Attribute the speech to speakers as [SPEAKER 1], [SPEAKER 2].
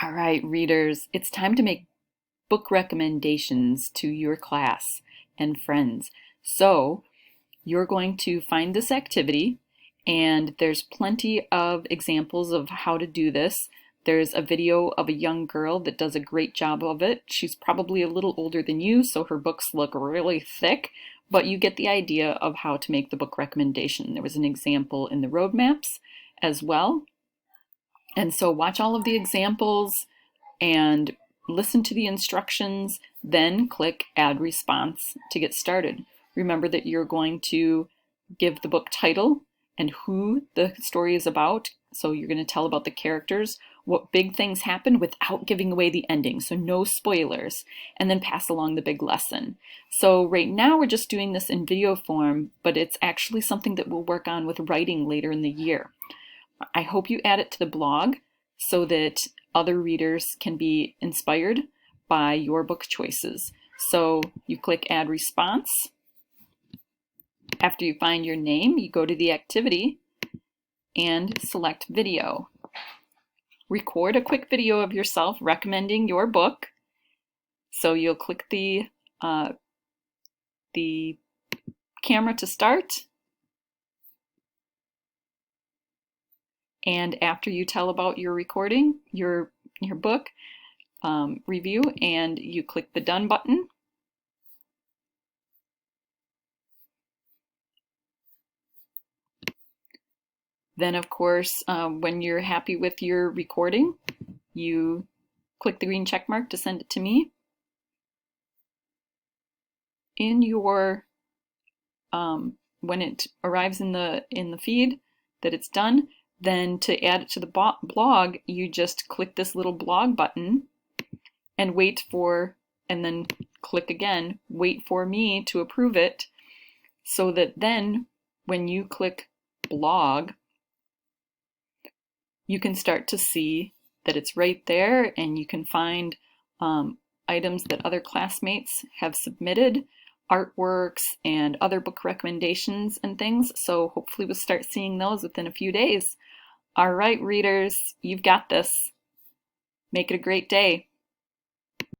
[SPEAKER 1] All right, readers, it's time to make book recommendations to your class and friends. So you're going to find this activity, and there's plenty of examples of how to do this. There's a video of a young girl that does a great job of it. She's probably a little older than you, so her books look really thick, but you get the idea of how to make the book recommendation. There was an example in the roadmaps as well. And so watch all of the examples and listen to the instructions, then click Add Response to get started. Remember that you're going to give the book title and who the story is about. So you're going to tell about the characters, what big things happen without giving away the ending, so no spoilers, and then pass along the big lesson. So right now we're just doing this in video form, but it's actually something that we'll work on with writing later in the year. I hope you add it to the blog so that other readers can be inspired by your book choices. So you click Add Response. After you find your name, you go to the activity and select Video. Record a quick video of yourself recommending your book. So you'll click the camera to start. And after you tell about your recording, your book review, and you click the Done button. Then, of course, when you're happy with your recording, you click the green check mark to send it to me. In your when it arrives in the feed that it's done, then to add it to the blog, you just click this little blog button and wait for, and then click again, wait for me to approve it, so that then when you click blog, you can start to see that it's right there, and you can find items that other classmates have submitted, artworks and other book recommendations and things. So hopefully we'll start seeing those within a few days. All right, readers, you've got this. Make it a great day.